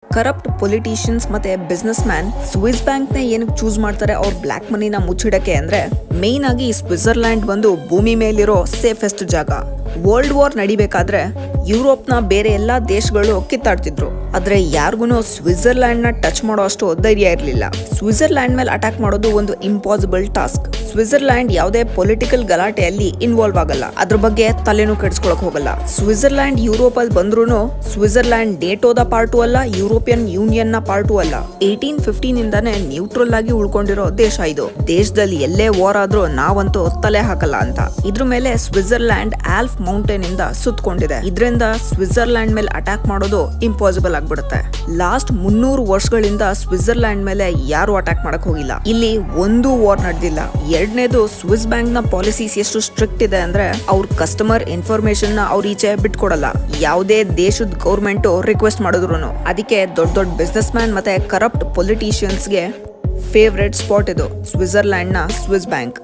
Corrupt politicians ಮತ್ತೆ business man Swiss bank ನ ಏನಕ್ಕೆ ಚೂಸ್ ಮಾಡ್ತಾರೆ ಅವ್ರ ಬ್ಲಾಕ್ ಮನಿನ ಮುಚ್ಚಿಡಕ್ಕೆ ಅಂದ್ರೆ ಮೇನ್ ಆಗಿ ಸ್ವಿಟ್ಜರ್ಲ್ಯಾಂಡ್ ಒಂದು ಭೂಮಿ ಮೇಲಿರೋ ಸೇಫೆಸ್ಟ್ ಜಾಗ. ವರ್ಲ್ಡ್ ವಾರ್ ನಡಿಬೇಕಾದ್ರೆ ಯುರೋಪ್ನ ಬೇರೆ ಎಲ್ಲಾ ದೇಶಗಳು ಕಿತ್ತಾಡ್ತಿದ್ರು, ಆದ್ರೆ ಯಾರಿಗೂ ಸ್ವಿಟ್ಜರ್ಲ್ಯಾಂಡ್ ನ ಟಚ್ ಮಾಡೋ ಅಷ್ಟು ಧೈರ್ಯ ಇರಲಿಲ್ಲ. ಸ್ವಿಟ್ಜರ್ಲ್ಯಾಂಡ್ ಮೇಲೆ ಅಟ್ಯಾಕ್ ಮಾಡೋದು ಒಂದು ಇಂಪಾಸಿಬಲ್ ಟಾಸ್ಕ್. ಸ್ವಿಟ್ಜರ್ಲ್ಯಾಂಡ್ ಯಾವುದೇ ಪೊಲಿಟಿಕಲ್ ಗಲಾಟೆಯಲ್ಲಿ ಇನ್ವಾಲ್ವ್ ಆಗಲ್ಲ, ಅದ್ರ ಬಗ್ಗೆ ತಲೆನೂ ಕೆಡಿಸ್ಕೊಳಕ್ ಹೋಗಲ್ಲ. ಸ್ವಿಟ್ಜರ್ಲ್ಯಾಂಡ್ ಯುರೋಪ್ ಅಲ್ಲಿ ಬಂದ್ರೂ ಸ್ವಿಟ್ಜರ್ಲ್ಯಾಂಡ್ ನೇಟೋದ ಪಾರ್ಟು ಅಲ್ಲ, ಯುರೋಪಿಯನ್ ಯೂನಿಯನ್ ನ ಪಾರ್ಟು ಅಲ್ಲ. 1815 ಇಂದಾನೆ ನ್ಯೂಟ್ರಲ್ ಆಗಿ ಉಳ್ಕೊಂಡಿರೋ ದೇಶ ಇದು. ದೇಶದಲ್ಲಿ ಎಲ್ಲೇ ವಾರ್ ಆದ್ರೂ ನಾವಂತೂ ತಲೆ ಹಾಕಲ್ಲ ಅಂತ. ಇದ್ರ ಮೇಲೆ ಸ್ವಿಟ್ಜರ್ಲ್ಯಾಂಡ್ ಆಲ್ಪ್ ಮೌಂಟೇನ್ ಇಂದ ಸುತ್ತಕೊಂಡಿದೆ. ಇದರಿಂದ ಸ್ವಿಟ್ಜರ್ಲ್ಯಾಂಡ್ ಮೇಲೆ ಅಟ್ಯಾಕ್ ಮಾಡೋದು ಇಂಪಾಸಿಬಲ್ ಆಗ್ಬಿಡುತ್ತೆ. ಲಾಸ್ಟ್ 300 ವರ್ಷಗಳಿಂದ ಸ್ವಿಟ್ಜರ್ಲ್ಯಾಂಡ್ ಮೇಲೆ ಯಾರು ಅಟ್ಯಾಕ್ ಮಾಡಕ್ ಹೋಗಿಲ್ಲ. ಇಲ್ಲಿ ಒಂದು ವಾರ್ ನಡೆದಿಲ್ಲ. ಎರಡನೇದು, ಸ್ವಿಸ್ ಬ್ಯಾಂಕ್ ನ ಪಾಲಿಸೀಸ್ ಎಷ್ಟು ಸ್ಟ್ರಿಕ್ಟ್ ಇದೆ ಅಂದ್ರೆ ಅವ್ರ ಕಸ್ಟಮರ್ ಇನ್ಫಾರ್ಮೇಶನ್ ನ ಅವ್ರ ಈಚೆ ಬಿಟ್ಕೊಡಲ್ಲ, ಯಾವುದೇ ದೇಶದ ಗೌರ್ಮೆಂಟ್ ರಿಕ್ವೆಸ್ಟ್ ಮಾಡಿದ್ರು. ಅದಕ್ಕೆ ದೊಡ್ಡ ದೊಡ್ಡ ಬಿಸ್ನೆಸ್ ಮ್ಯಾನ್ ಮತ್ತೆ ಕರಪ್ಟ್ ಪೊಲಿಟಿಷಿಯನ್ಸ್ಗೆ ಫೇವ್ರೆಟ್ ಸ್ಪಾಟ್ ಇದು ಸ್ವಿಟ್ಜರ್ಲ್ಯಾಂಡ್ ನ ಸ್ವಿಸ್ ಬ್ಯಾಂಕ್.